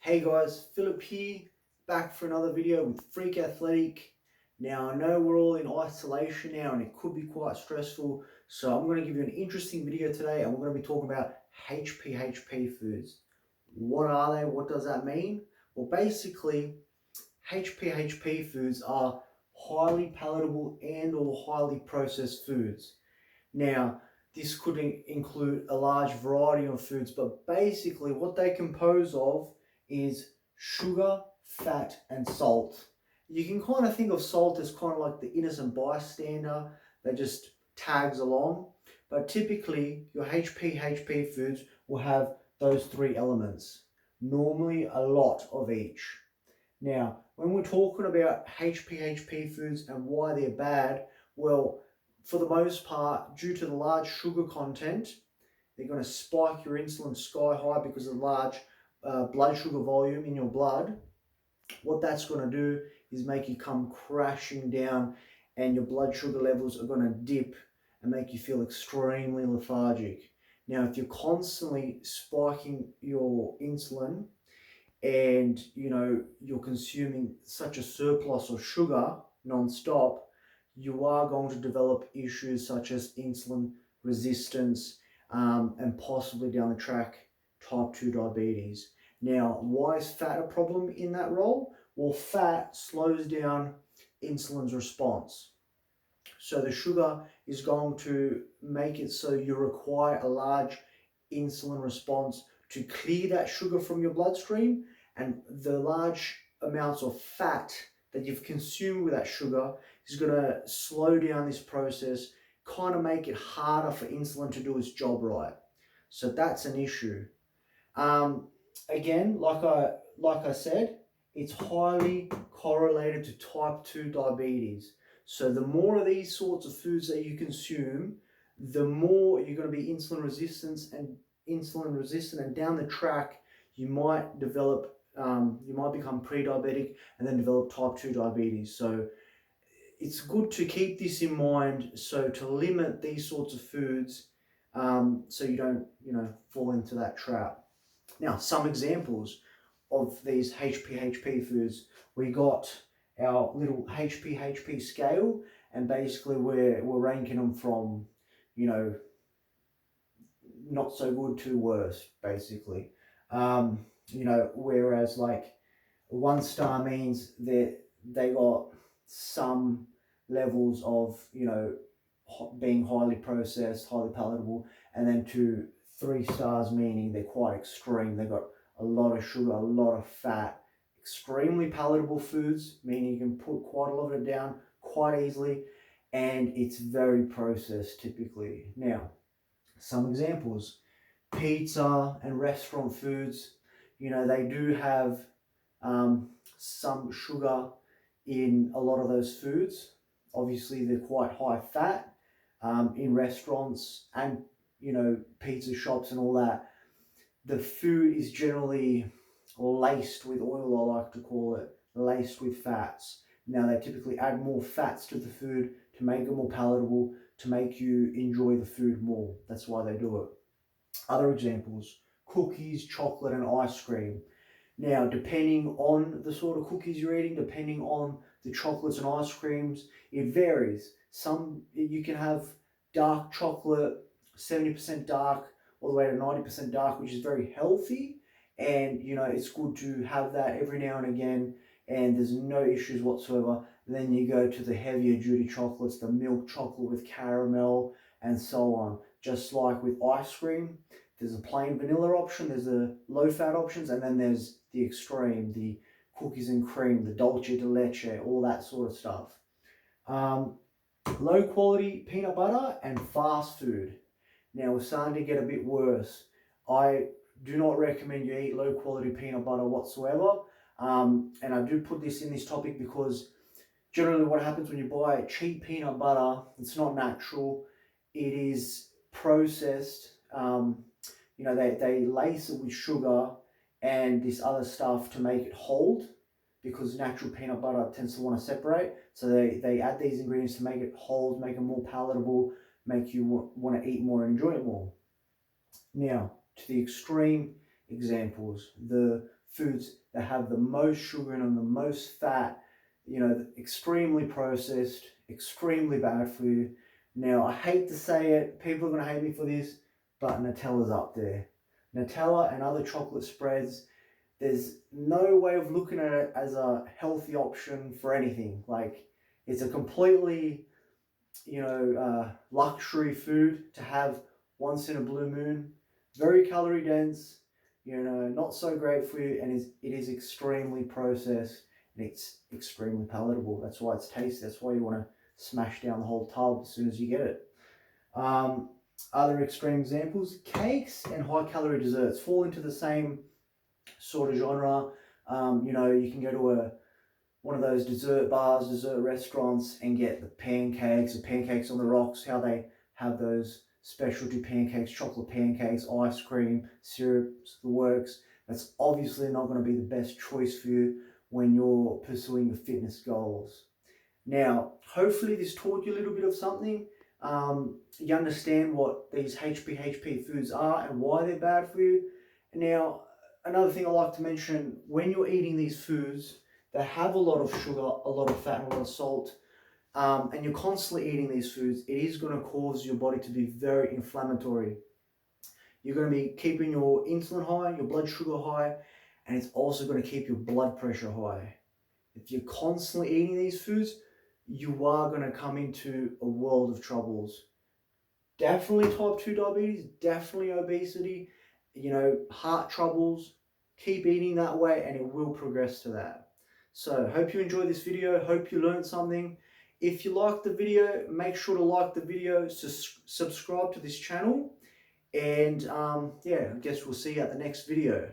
Hey guys, Philip here, back for another video with Freak Athletic. Now I know we're all in isolation now and it could be quite stressful, so I'm going to give you an interesting video today and we're going to be talking about HPHP foods. What are they? What does that mean? Well, basically, HPHP foods are highly palatable and or highly processed foods. Now, this could include a large variety of foods, but basically what they compose of is sugar, fat, and salt. You can kind of think of salt as kind of like the innocent bystander that just tags along, but typically your HPHP foods will have those three elements, normally a lot of each. Now, when we're talking about HPHP foods and why they're bad, well, for the most part, due to the large sugar content, they're going to spike your insulin sky high because of the large blood sugar volume in your blood. What that's going to do is make you come crashing down and your blood sugar levels are going to dip and make you feel extremely lethargic. Now, if you're constantly spiking your insulin and you're consuming such a surplus of sugar non-stop, you are going to develop issues such as insulin resistance and possibly down the track type 2 diabetes. Now, why is fat a problem in that role? Well, fat slows down insulin's response. So the sugar is going to make it so you require a large insulin response to clear that sugar from your bloodstream, and the large amounts of fat that you've consumed with that sugar is going to slow down this process, kind of make it harder for insulin to do its job right. So that's an issue. Again, like I said, it's highly correlated to type 2 diabetes. So the more of these sorts of foods that you consume, the more you're going to be insulin resistant, and down the track you might develop, you might become pre-diabetic and then develop type 2 diabetes. So it's good to keep this in mind, so to limit these sorts of foods, so you don't fall into that trap. Now, some examples of these HPHP foods, we got our little HPHP scale, and basically we're ranking them from not so good to worse, basically. Whereas like 1 star means that they got some levels of being highly processed, highly palatable, and then to 3 stars meaning they're quite extreme. They got a lot of sugar, a lot of fat, extremely palatable foods, meaning you can put quite a lot of it down quite easily, and it's very processed typically. Now, some examples: pizza and restaurant foods. They do have some sugar in a lot of those foods. Obviously, they're quite high fat in restaurants and pizza shops and all that. The food is generally laced with oil, I like to call it, laced with fats. Now, they typically add more fats to the food to make it more palatable, to make you enjoy the food more. That's why they do it. Other examples: cookies, chocolate, and ice cream. Now, depending on the sort of cookies you're eating, depending on the chocolates and ice creams, it varies. Some you can have dark chocolate, 70% dark, all the way to 90% dark, which is very healthy. And it's good to have that every now and again, and there's no issues whatsoever. Then you go to the heavier duty chocolates, the milk chocolate with caramel and so on. Just like with ice cream, there's a plain vanilla option, there's a low fat options, and then there's the extreme, the cookies and cream, the dulce de leche, all that sort of stuff. Low quality peanut butter and fast food. Now we're starting to get a bit worse. I do not recommend you eat low quality peanut butter whatsoever. And I do put this in this topic because generally what happens when you buy cheap peanut butter, it's not natural. It is processed. They lace it with sugar and this other stuff to make it hold, because natural peanut butter tends to want to separate. So they add these ingredients to make it hold, make it more palatable, make you want to eat more and enjoy it more. Now, to the extreme examples, the foods that have the most sugar in them, the most fat, you know, extremely processed, extremely bad for you. Now, I hate to say it, people are going to hate me for this, but Nutella's up there. Nutella and other chocolate spreads, there's no way of looking at it as a healthy option for anything. Like, it's a completely, you know, luxury food to have once in a blue moon. Very calorie dense, you know, not so great for you, and it is extremely processed, and it's extremely palatable. That's why it's tasty. That's why you want to smash down the whole tub as soon as you get it. Um, Other extreme examples, cakes and high calorie desserts fall into the same sort of genre. You know, you can go to one of those dessert bars, dessert restaurants, and get the pancakes on the rocks, how they have those specialty pancakes, chocolate pancakes, ice cream, syrups, the works. That's obviously not going to be the best choice for you when you're pursuing your fitness goals. Now, hopefully this taught you a little bit of something. You understand what these HPHP foods are and why they're bad for you. Now, another thing I like to mention, when you're eating these foods, they have a lot of sugar, a lot of fat, and a lot of salt, and you're constantly eating these foods, it is going to cause your body to be very inflammatory. You're going to be keeping your insulin high, your blood sugar high, and it's also going to keep your blood pressure high. If you're constantly eating these foods, you are going to come into a world of troubles. Definitely type 2 diabetes, definitely obesity, you know, heart troubles. Keep eating that way and it will progress to that. So hope you enjoyed this video, hope you learned something. If you liked the video, make sure to like the video, subscribe to this channel, and yeah, I guess we'll see you at the next video.